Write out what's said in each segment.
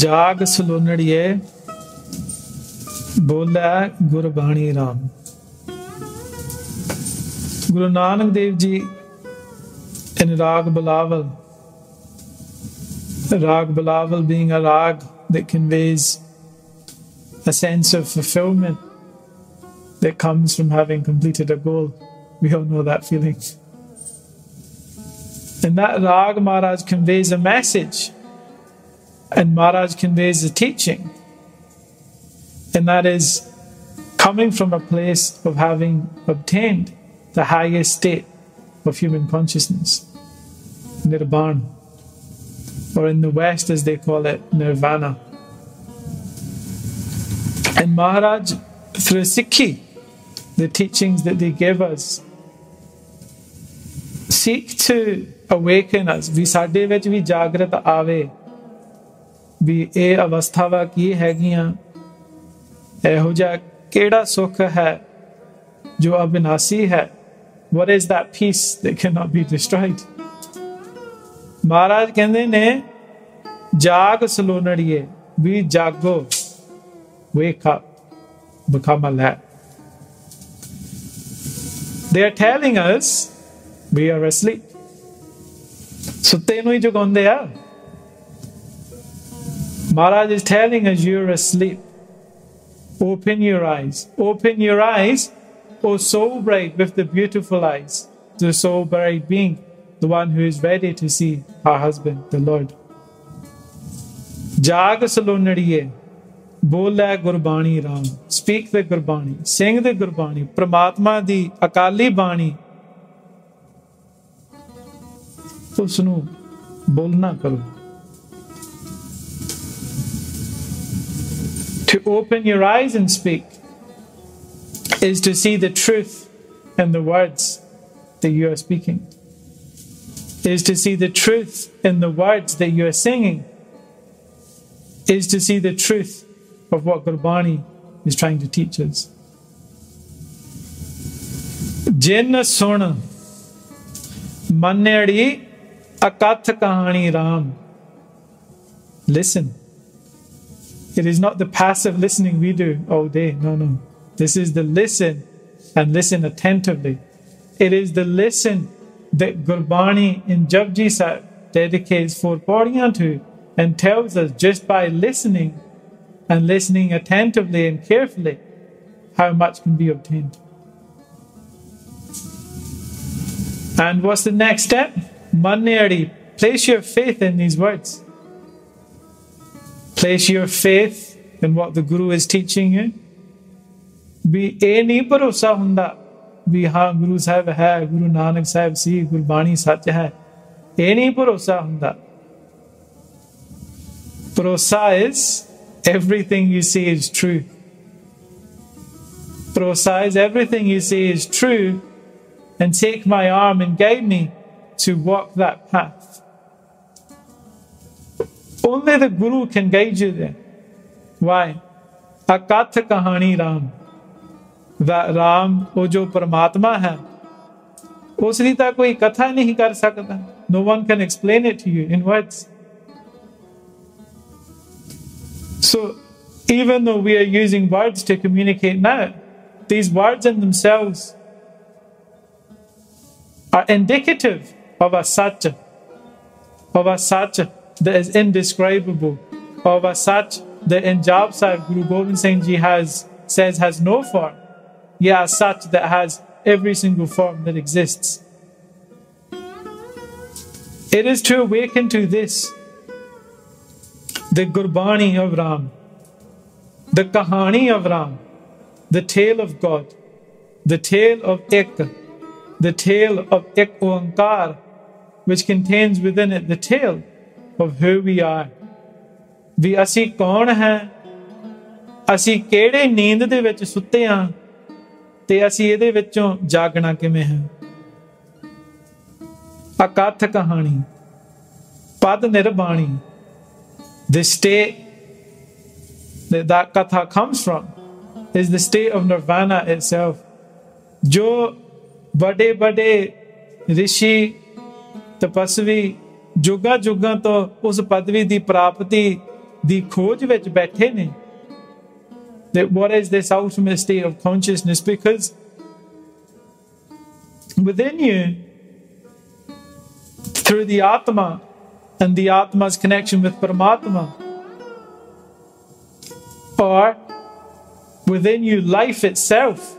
जाग सलोनड़िए बोला Gurbani Ram. Guru Nanak Dev Ji in Rag Bilawal, Rag Bilawal being a rag that conveys a sense of fulfillment that comes from having completed a goal. We all know that feeling. And that rag Maharaj conveys a message, and Maharaj conveys a teaching, and that is coming from a place of having obtained the highest state of human consciousness, Nirvana, or in the West as they call it, Nirvana. And Maharaj, through Sikhi, the teachings that they give us, seek to awaken us. Vi sade vich vi jagrat aave, vi e avasthava ki hegiyan, eho ja keda sukh hai jo abinasi hai. What is that peace that cannot be destroyed? Maharaj कहते ने जाग सलोनड़िए, we jago, wake up, become alert. They are telling us we are asleep. सुत्ते नूं ही जगाउंदे आ. Maharaj is telling us you're asleep. Open your eyes. Open your eyes, O soul bride with the beautiful eyes. The soul bride being the one who is ready to see her husband, the Lord. Jag salonadiye, bola Gurbani Ram. Speak the Gurbani, sing the Gurbani. Parmatma di akali bani. Usnu bolna karo. To open your eyes and speak is to see the truth in the words that you are speaking. Is to see the truth in the words that you are singing. Is to see the truth of what Gurbani is trying to teach us. Jin sun manneadi akath kahani Ram. Listen. It is not the passive listening we do all day. No, no. This is the listen, and listen attentively. It is the listen that Gurbani in Japji Sahib dedicates 4 pauriyan to, and tells us just by listening and listening attentively and carefully how much can be obtained. And what's the next step? Manneadi. Place your faith in these words. Place your faith in what the Guru is teaching you. भी ए नहीं भरोसा हुंदा भी हाँ गुरु साहब है, गुरु नानक साहब सी, गुरबाणी सच है. ए नहीं भरोसा हुंदा. Bharosa is everything you say is true. Bharosa is everything you say is true, and take my arm and guide me to walk that path. Only the Guru can guide you there. Why? Akatha kahani Ram. That Ram, वो जो परमात्मा है, उसकी तो कोई कथा नहीं कर सकता. No one can explain it to you in words. So, even though we are using words to communicate now, these words in themselves are indicative of a Sach, that is indescribable, of a Sach that in Jap Sahib Guru Gobind Singh Ji says has no form. Yeah, a Sach that has every single form that exists. It is to awaken to this, the Gurbani of Ram, the Kahani of Ram, the tale of God, the tale of Ik, the tale of Ik Oankar, which contains within it the tale of who we are. Vi asi kaun hai, asi kede neend de vich sutte haan, ਤੇ ਅਸੀਂ ਇਹਦੇ ਵਿੱਚੋਂ ਜਾਗਣਾ ਕਿਵੇਂ ਹੈ? ਅਕਥ ਕਹਾਣੀ, ਪਦ ਨਿਰਬਾਣੀ. The state that katha comes from is the state of Nirvana itself. जो बड़े बड़े ऋषि तपस्वी जुगा जुगा तो उस पदवी की प्राप्ति ਦੀ ਖੋਜ ਵਿੱਚ ਬੈਠੇ ਨੇ that what is this ultimate state of consciousness, because within you, through the Atma and the Atma's connection with Parmatma, or within you, life itself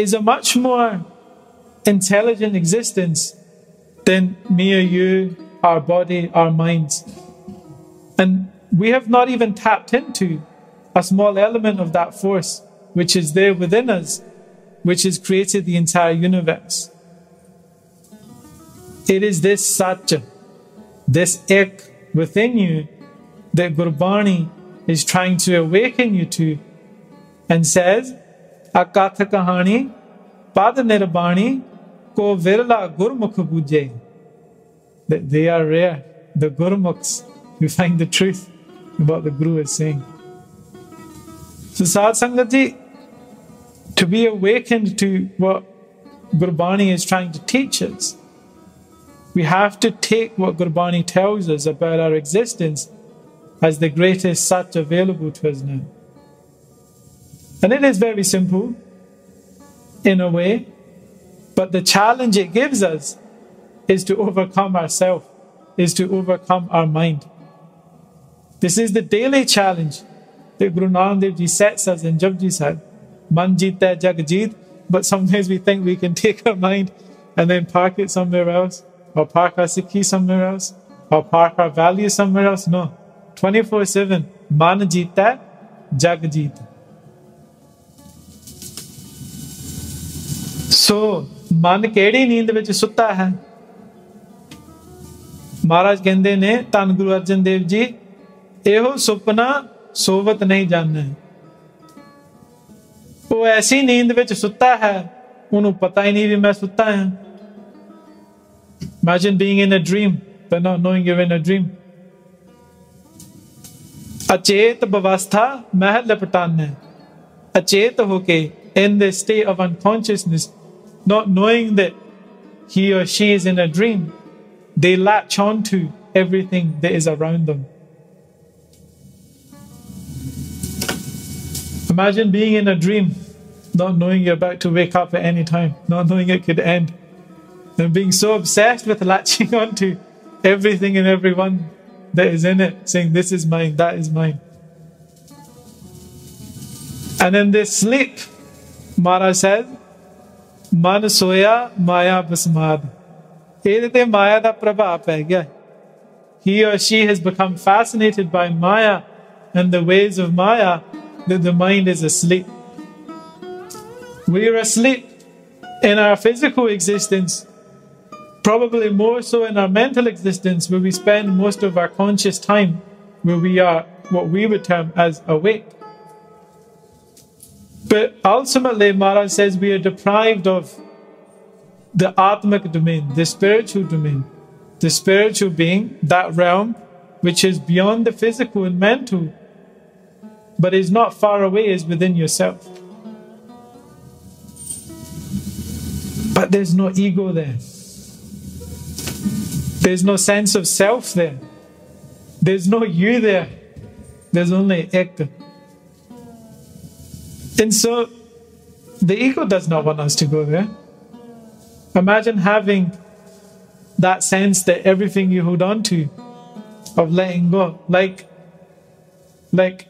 is a much more intelligent existence than me or you, our body, our minds. And we have not even tapped into a small element of that force which is there within us, which has created the entire universe. It is this Satya, this Ek within you that Gurbani is trying to awaken you to, and says, Akatha kahani pad nirbani ko virla Gurmukh bujhe. That they are rare, the Gurmukhs who find the truth in what the Guru is saying. So Sad Sangat ji, to be awakened to what Gurbani is trying to teach us, we have to take what Gurbani tells us about our existence as the greatest Sat available to us now. And it is very simple, in a way, but the challenge it gives us is to overcome ourselves, is to overcome our mind. This is the daily challenge that Guru Nanak Dev Ji sets us in Japji Sahib. Man jeeta jag jeet, but sometimes we think we can take our mind and then park it somewhere else, or park our Sikhi somewhere else, or park our values somewhere else. No. 24/7, man jeeta jag jeet. So, man ਕਿਹੜੀ ਨੀਂਦ ਵਿੱਚ ਸੁੱਤਾ ਹੈ? ਮਹਾਰਾਜ ਕਹਿੰਦੇ ਨੇ ਧੰਨ ਗੁਰੂ ਅਰਜਨ ਦੇਵ ਜੀ, ਇਹੋ ਸੁਪਨਾ ਸੋਵਤ ਨਹੀਂ ਜਾਣੈ। ਉਹ ਐਸੀ ਨੀਂਦ ਵਿੱਚ ਸੁੱਤਾ ਹੈ, ਉਹਨੂੰ ਪਤਾ ਹੀ ਨਹੀਂ ਵੀ ਮੈਂ ਸੁੱਤਾ ਹਾਂ। Imagine being in a dream, but not knowing you're in a dream. ਅਚੇਤ ਬਵਸਥਾ ਮਹਿ ਲਪਟਾਨੈ। ਅਚੇਤ ਹੋ ਕੇ, in this state of unconsciousness, not knowing that he or she is in a dream, they latch on to everything that is around them. Imagine being in a dream, not knowing you're about to wake up at any time, not knowing it could end, and being so obsessed with latching on to everything and everyone that is in it, saying, this is mine, that is mine. And in this sleep, Maharaj says, Man soya maya basmad. Edite maya da prabhav pੈ ਗਿਆ. He or she has become fascinated by Maya and the ways of Maya, that the mind is asleep. We are asleep in our physical existence, probably more so in our mental existence, where we spend most of our conscious time, where we are what we would term as awake. But ultimately, Maharaj says we are deprived of the Atmic domain, the spiritual domain, the spiritual being, that realm which is beyond the physical and mental, but is not far away, is within yourself. But there's no ego there. There's no sense of self there. There's no you there. There's only Ek. And so, the ego does not want us to go there. Imagine having that sense that everything you hold on to, of letting go, like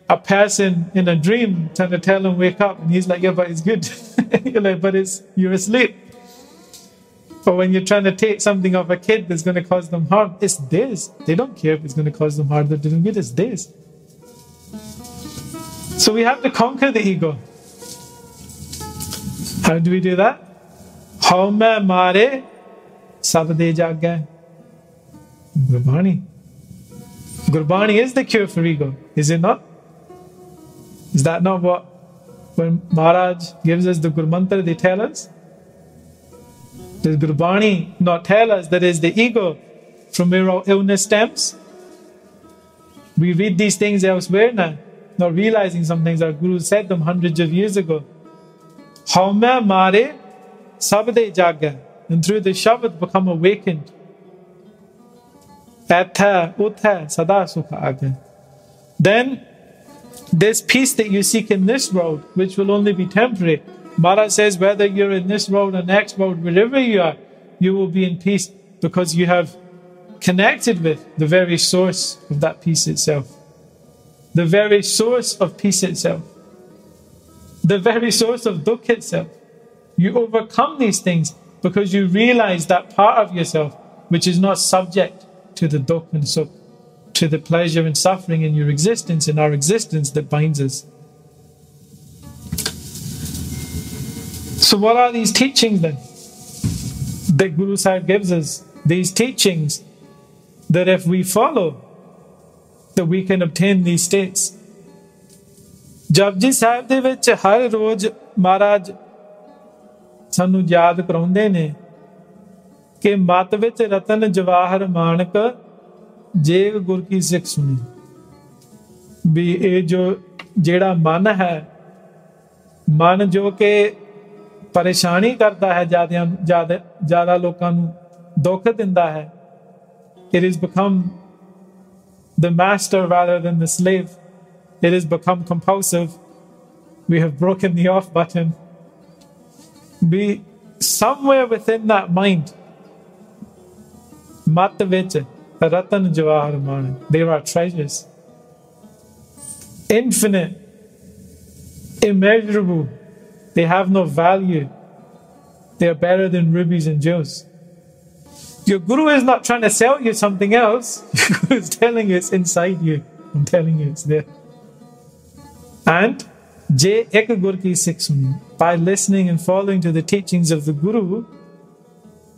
a person in a dream trying to tell him wake up, and he's like, yeah, but it's good. You're like, but you're asleep. Or when you're trying to take something off a kid that's going to cause them harm, it's theirs. They don't care if it's going to cause them harm. They're doing good, it's theirs. So we have to conquer the ego. How do we do that? How main mare sab de jagga. Gurbani. Gurbani is the cure for ego, is it not? Is that not what, when Maharaj gives us the Guru Mantra, they tell us? Does Gurbani not tell us that it's the ego from where all illness stems? We read these things elsewhere now, not realizing some things our Guru said them hundreds of years ago. Haume mare sabde jagga. And through the Shabad become awakened. Atha utha sada sukha aga. then this peace that you seek in this world, which will only be temporary, Maharaj says, whether you're in this world or next world, wherever you are, you will be in peace because you have connected with the very source of that peace itself. The very source of peace itself. The very source of dukkha itself. You overcome these things because you realize that part of yourself which is not subject to the dukkha and sukh, to the pleasure and suffering in your existence, in our existence that binds us. So what are these teachings then that Guru Sahib gives us? These teachings that if we follow, that we can obtain these states. Japji Sahib de vich har roz Maharaj sanu yaad karaunde ne कि मत विच रतन जवाहर मानक जेग गुर की सिख सुनी। भी ये जो जेड़ा मन है, मन जो के परेशानी करता है, ज्यादा लोकां नूं दुख दिंदा है, it has become the master rather than the slave. It has become compulsive. We have broken the off button. Be somewhere within that mind, mat vich ratan jawahar man, there are treasures, infinite, immeasurable. They have no value. They are better than rubies and jewels. Your Guru is not trying to sell you something else. Your Guru is telling you it's inside you. I'm telling you it's there. And Je ek Gur ki Sikh suni. By listening and following to the teachings of the Guru,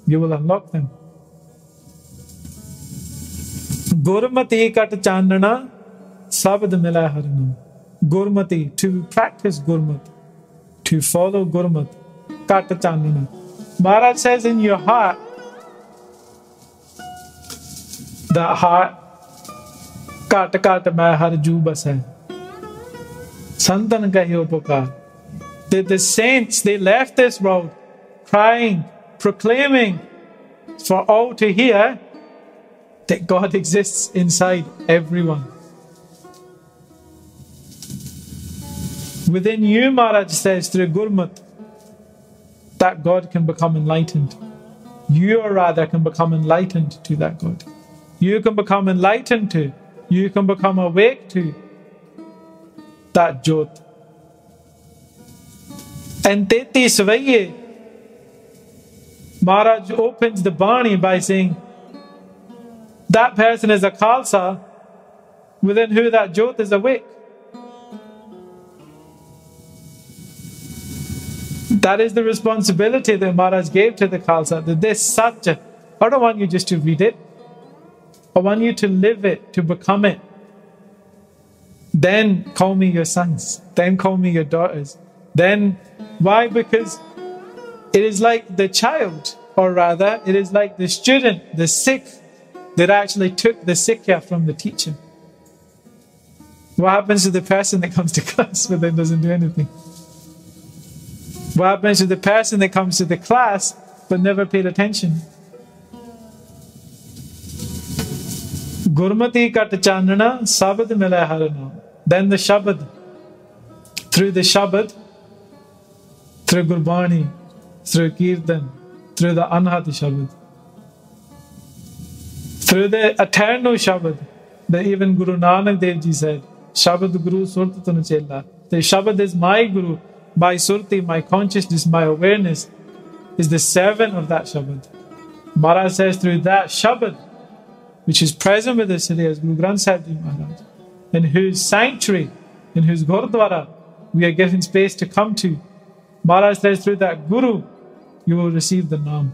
you will unlock them. Gurmati kat chanana sabad mila harna. Gurmati, to practice Gurmat, to follow Gurmat, kat chanana. Maharaj says in your heart, that heart, kat kat mai har ju bas hai. Santan kahi upakar. The saints, they left this world crying, proclaiming for all to hear that God exists inside everyone. Within you, Maharaj says, through Gurmat, that God can become enlightened. You, or rather, can become enlightened to that God. You can become enlightened to, you can become awake to that Jyot. And Teti Svaiye, Maharaj opens the Bani by saying, that person is a Khalsa within who that Jyot is awake. That is the responsibility that Maharaj gave to the Khalsa, that this Satya, I don't want you just to read it. I want you to live it, to become it. Then call me your sons. Then call me your daughters. Then, why? Because it is like the child, or rather, it is like the student, the Sikh, that actually took the Sikhya from the teacher. What happens to the person that comes to class but then doesn't do anything? What happens to the person that comes to the class but never paid attention? Gurmati kat chanana sabad mila harana. Then the Shabad, through the Shabad, through Gurbani, through Kirtan, through the Anhat Shabad, through the eternal Shabad, that even Guru Nanak Dev Ji said, Shabad Guru Surti Tun Chela. The Shabad is my Guru, my Surti, my consciousness, my awareness is the servant of that Shabad. Maharaj says through that Shabad, which is present with us today as Guru Granth Sahib Ji Maharaj, in whose sanctuary, in whose Gurdwara we are given space to come to. Maharaj says through that Guru, you will receive the Naam.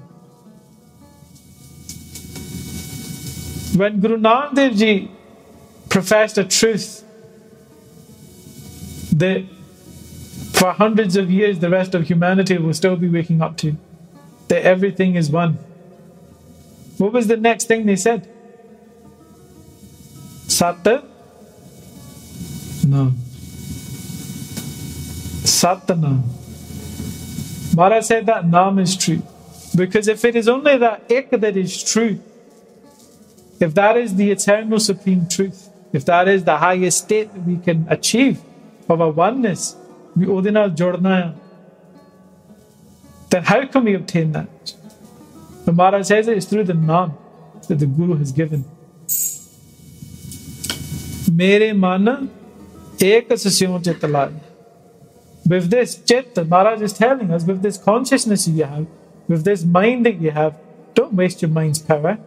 When Guru Nanak Dev Ji professed a truth that for hundreds of years the rest of humanity will still be waking up to, that everything is one, what was the next thing they said? Sat? No. Sat Naam. Maharaj said that Naam is true. Because if it is only that Ik that is true, if that is the eternal supreme truth, if that is the highest state that we can achieve of a oneness, we ਉਹਦੇ ਨਾਲ ਜੁੜਨਾ ਹੈ, then how can we obtain that? The Maharaj says it is through the Naam that the Guru has given. Mere man ek sasyon chit lai. With this chit, the Maharaj is telling us, with this consciousness you have, with this mind that you have, don't waste your mind's power.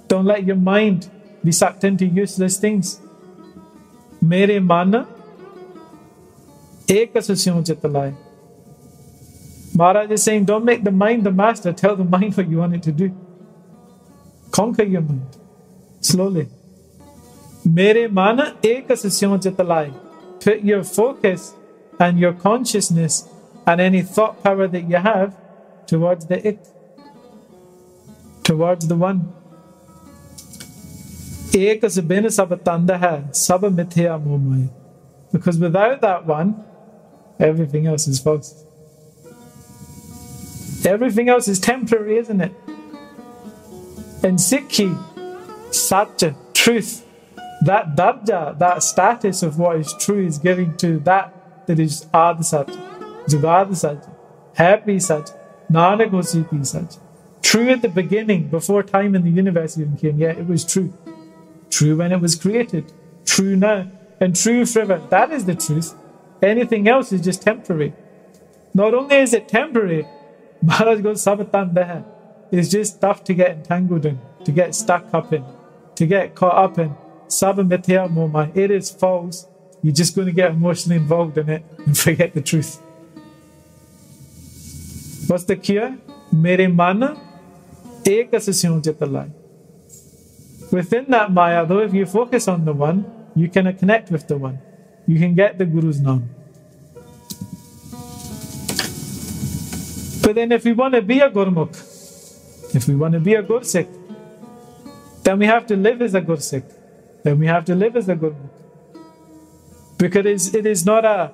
Don't let your mind be sucked into useless things. Mere man ek sasyon chit lai. Maharaj is saying, don't make the mind the master. Tell the mind what you want it to do. Conquer your mind slowly. Mere mana ek sasyon chit lai. Put your focus and your consciousness and any thought power that you have towards the it, towards the one. Ek sabin sab tanda hai, sab mithya moh maya. Because without that one, everything else is false. Everything else is temporary, isn't it? In Sikhi, Satya, truth, that darja, that status of what is true is giving to that is Ad Satya, Jugad Satya, Happy Satya, Nanak Hosipi Satya. True at the beginning, before time in the universe even came, yeah, it was true. True when it was created, true now, and true forever. That is the truth. Anything else is just temporary. Not only is it temporary, Maharaj goes, Sabatanda hai. It's just stuff to get entangled in, to get stuck up in, to get caught up in. Sabamithya momai. It is false. You're just going to get emotionally involved in it and forget the truth. What's the cure? Mere mana ek sasyon chit lai. Within that maya, though, if you focus on the one, you can connect with the one. You can get the Guru's Naam. But then if we want to be a Gurmukh, if we want to be a Gursikh, then we have to live as a Gursikh. Then we have to live as a Gurmukh. Because it is not I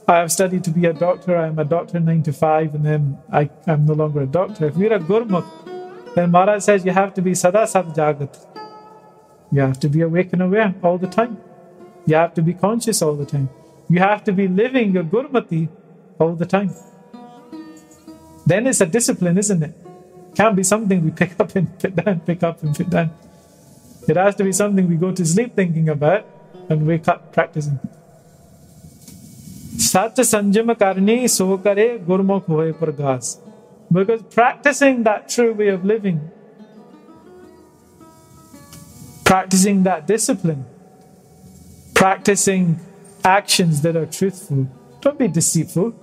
have studied to be a doctor, I'm a doctor 9 to 5, and then I'm no longer a doctor. If you're a Gurmukh, then Maharaj says you have to be Sada Sat Jagat. You have to be awake and aware all the time. You have to be conscious all the time. You have to be living your Gurmati all the time. Then it's a discipline, isn't it? Can't be something we pick up and put down, pick up and put down. It has to be something we go to sleep thinking about and wake up practicing. Sat sanjama karni so kare gurmukh hoye pragas. Because practicing that true way of living, practicing that discipline, practicing actions that are truthful. Don't be deceitful.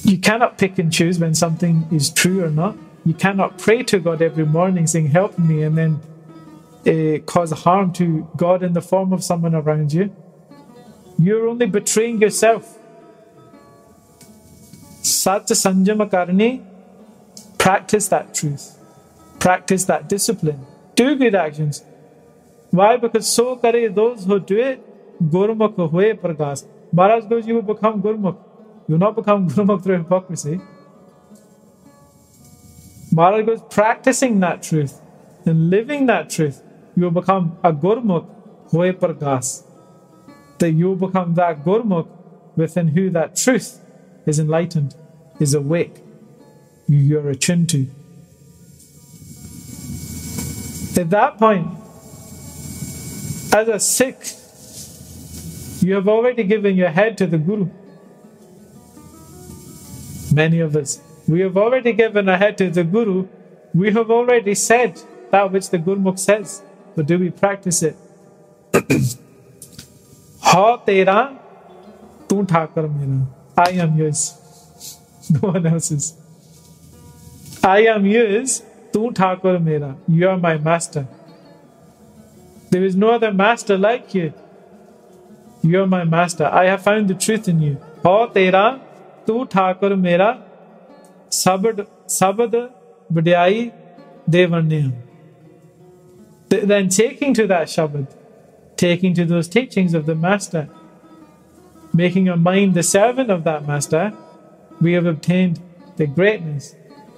You cannot pick and choose when something is true or not. You cannot pray to God every morning saying, help me, and then cause harm to God in the form of someone around you. You're only betraying yourself. Satya sanjama karni, practice that truth. Practice that discipline. Do good actions. Why? Because so kare those who do it, Gurmukh hoye pragas. Maharaj goes, you will become Gurmukh. You will not become Gurmukh through hypocrisy. Maharaj goes, practicing that truth and living that truth, you will become a Gurmukh hoye pragas. That you will become that Gurmukh within who that truth is enlightened, is awake, you're attuned to. At that point, as a Sikh, you have already given your head to the Guru. Many of us, we have already given our head to the Guru. We have already said that which the Gurmukh says, but do we practice it? Ha tera, tu thakar mera. I am yours. No one else's. I am yours. Tu Thakur mera, you are my master. There is no other master like you. You are my master. I have found the truth in you. Ho tera, tu Thakur mera, sabad badiyai devarniyam. Then taking to that Shabad, taking to those teachings of the master, making our mind the servant of that master, we have obtained the greatness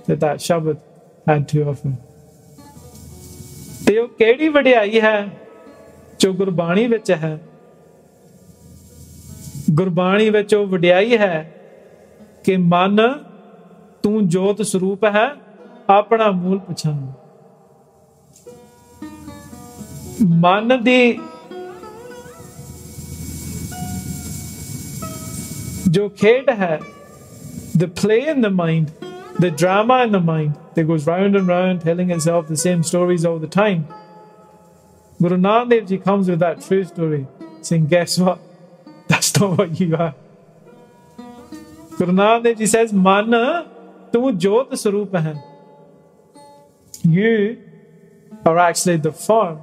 that Shabad had to offer. ਤੇ ਉਹ ਕਿਹੜੀ ਵਡਿਆਈ ਹੈ ਜੋ ਗੁਰਬਾਣੀ ਵਿੱਚ ਹੈ? ਗੁਰਬਾਣੀ ਵਿੱਚ ਉਹ ਵਡਿਆਈ ਹੈ ਕਿ ਮਨ ਤੂੰ ਜੋਤ ਸਰੂਪ ਹੈ, ਆਪਣਾ ਮੂਲ ਪਛਾਣ। ਮਨ ਦੀ ਜੋ ਖੇਡ ਹੈ, the play in the mind, the drama in the mind that goes round and round telling itself the same stories all the time. Guru Nanak Dev Ji comes with that true story saying, guess what? That's not what you are. Guru Nanak Dev Ji says, man, tu jyot sarup hai. You are actually the form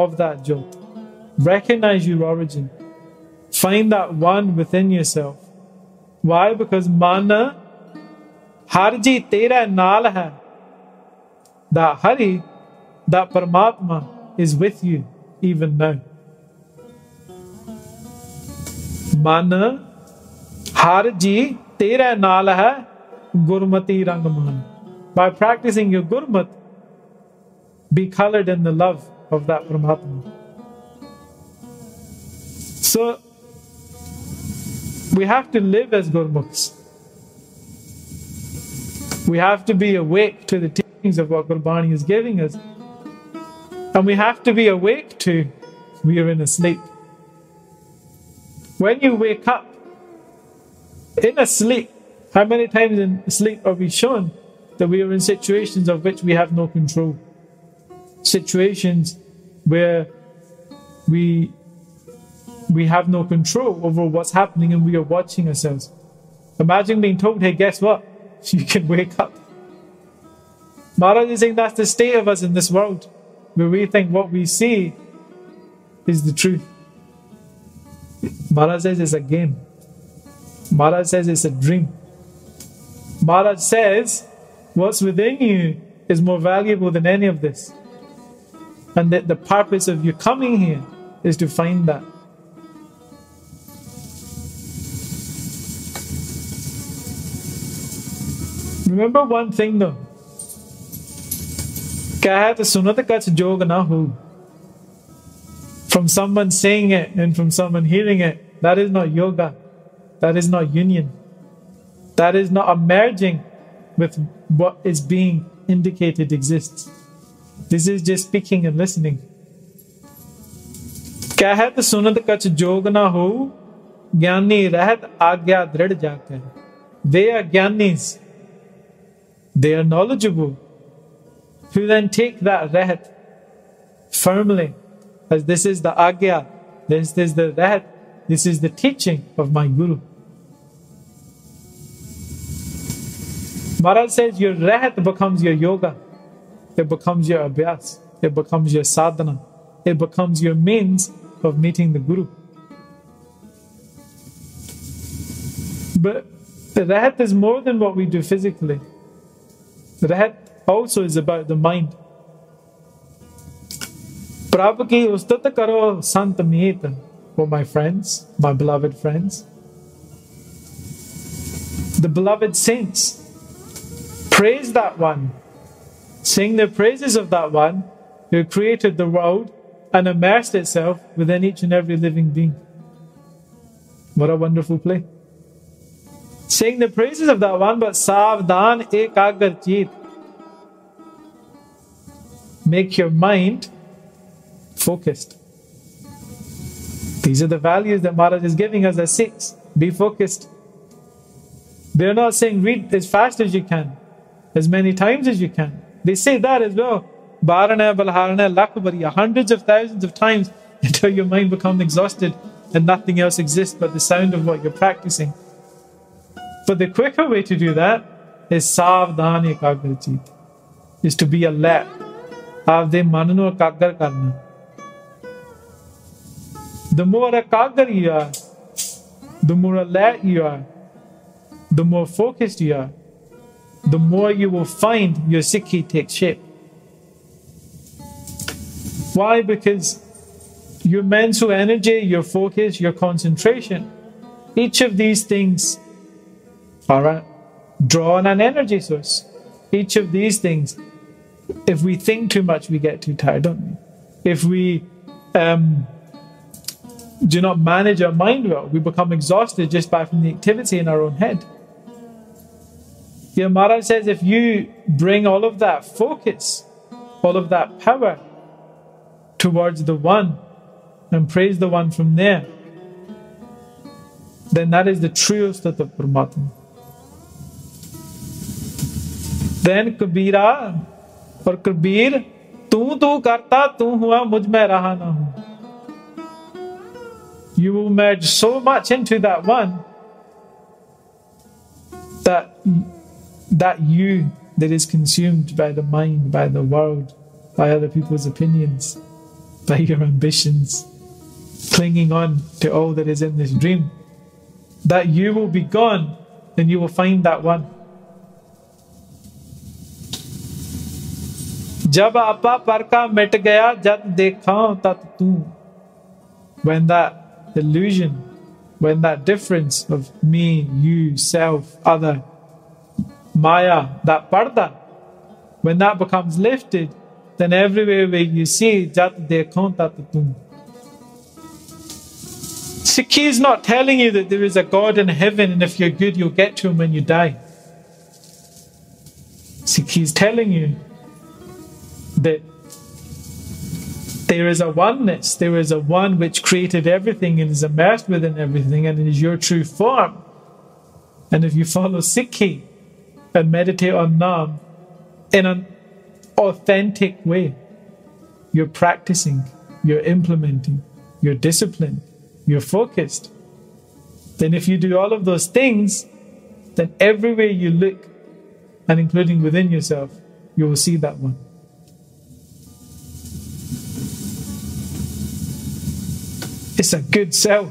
of that jyot. Recognize your origin. Find that one within yourself. Why? Because man har ji tera naal hai. That Hari, that Parmatma is with you even now. Man har ji tera naal hai, Gurmati Rangman. By practicing your Gurmat, be colored in the love of that Parmatma. So, we have to live as Gurmukhs. We have to be awake to the teachings of what Gurbani is giving us. And we have to be awake to we are in a sleep. When you wake up in a sleep, how many times in sleep are we shown that we are in situations of which we have no control? Situations where we have no control over what's happening and we are watching ourselves. Imagine being told, hey, guess what? You can wake up. Maharaj is saying that's the state of us in this world, where we think what we see is the truth. Maharaj says it's a game. Maharaj says it's a dream. Maharaj says what's within you is more valuable than any of this. And that the purpose of you coming here is to find that. Remember one thing though. Kahat sunat kach jog na ho. From someone saying it and from someone hearing it, that is not yoga. That is not union. That is not a merging with what is being indicated exists. This is just speaking and listening. Kahat sunat kach jog na ho. Gyani rahat agya drid jakar. They are gyanis. They are knowledgeable, who then take that rahat firmly, as this is the agya, this is the rahat, this is the teaching of my Guru. Maharaj says your rahat becomes your yoga, it becomes your abhyas, it becomes your sadhana, it becomes your means of meeting the Guru. But the rahat is more than what we do physically. Rahat also is about the mind. Prabhu ki ustat karo sant meet, oh my friends, my beloved friends. The beloved saints, praise that one. Sing the praises of that one who created the world and immersed itself within each and every living being. What a wonderful play. Sing the praises of that one, but savdhan ekagar cheet. Make your mind focused. These are the values that Maharaj is giving us as Sikhs. Be focused. They're not saying read as fast as you can, as many times as you can. They say that as well. Barana, balharana, lakubariya, hundreds of thousands of times until your mind becomes exhausted and nothing else exists but the sound of what you're practicing. But the quicker way to do that is savdhan ekagrachit, is to be alert. Aapde man nu ekagar karna. The more ekagar you are, the more alert you are, the more focused you are, the more you will find your Sikhi take shape. Why? Because your mental energy, your focus, your concentration, each of these things are drawn an energy source. Each of these things If we think too much, we get too tired, don't we? If we do not manage our mind well, we become exhausted just by from the activity in our own head. Yeah, Maharaj says, if you bring all of that focus, all of that power towards the One and praise the One from there, then that is the truest of the Parmatma. Then Kabira or Kabir, tu karta, tu hua, mujh mein raha na hu. You will merge so much into that One that you that is consumed by the mind, by the world, by other people's opinions, by your ambitions, clinging on to all that is in this dream, that you will be gone and you will find that One. Jab apa parka mit gaya, jat dekha tat tu. When that illusion, when that difference of me, you, self, other, Maya, that parda, when that becomes lifted, then everywhere where you see, jat dekha tat tu. Sikhi is not telling you that there is a God in heaven and if you're good, you'll get to Him when you die. Sikhi is telling you that there is a oneness, there is a One which created everything and is immersed within everything and is your true form. And if you follow Sikhi and meditate on Nam in an authentic way, you're practicing, you're implementing, you're disciplined, you're focused. Then if you do all of those things, then everywhere you look, and including within yourself, you will see that One. It's a good sell.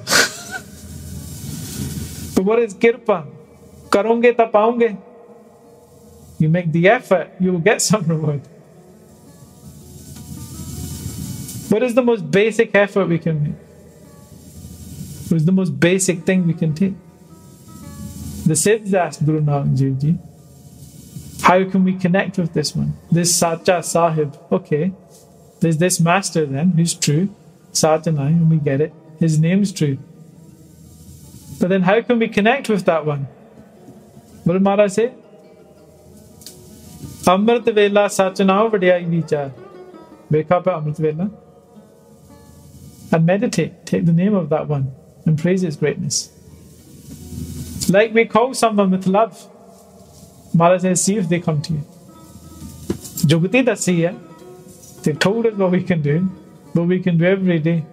But what is kirpa? Karonge ta paonge. You make the effort, you will get some reward. What is the most basic effort we can make? What is the most basic thing we can take? The Sikhs asked Guru Nanak Dev Ji, how can we connect with this One? This Sacha Sahib. Okay, there's this master then, who's true. Sat and I, and we get it. His name's true. But then how can we connect with that One? What did Maharaj say? Amrit Vela Sachanao Vadiyai Vichar. Wake up at Amrit Vela and meditate. Take the name of that One and praise His greatness. Like we call someone with love. Maharaj says, see if they come to you. Jugati dasi hai. They've told us what we can do. But we can do every day.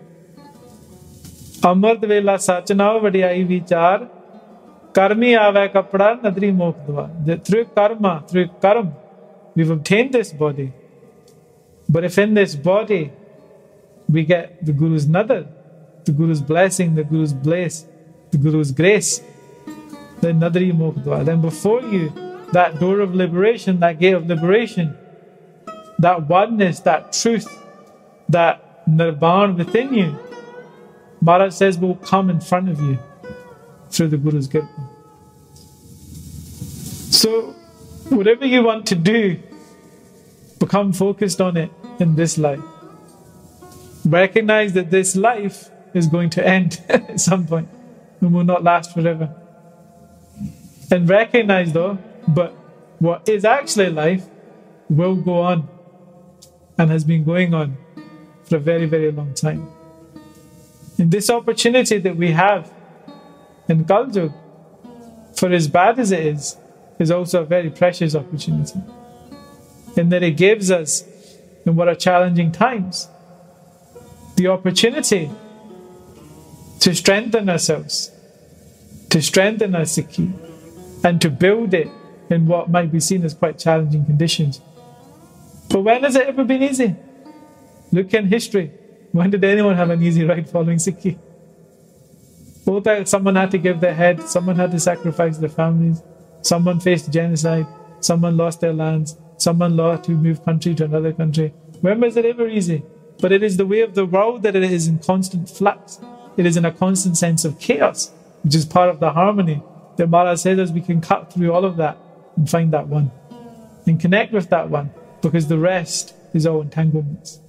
Amrit Vela Sachanao Vadiyai Vichar Karmi Ava Kapda Nadri Mokdva. That through karma, through karma, we've obtained this body. But if in this body we get the Guru's nadar, the Guru's blessing, the Guru's bliss, the Guru's grace, then Nadri Mokdva. Then before you, that door of liberation, that gate of liberation, that oneness, that truth, that Nirvana within you, Maharaj says will come in front of you through the Guru's Gurbani. So, whatever you want to do, become focused on it in this life. Recognize that this life is going to end at some point and will not last forever. And recognize though, but what is actually life will go on and has been going on for a very, very long time. And this opportunity that we have in Kal Yuga, for as bad as it is also a very precious opportunity. In that it gives us, in what are challenging times, the opportunity to strengthen ourselves, to strengthen our Sikhi, and to build it in what might be seen as quite challenging conditions. But when has it ever been easy? Look in history. When did anyone have an easy ride following Sikhi? Both someone had to give their head, someone had to sacrifice their families, someone faced genocide, someone lost their lands, someone lost to move country to another country. When was it ever easy? But it is the way of the world that it is in constant flux. It is in a constant sense of chaos, which is part of the harmony that Maharaj says as we can cut through all of that and find that One and connect with that One. because the rest is all entanglements.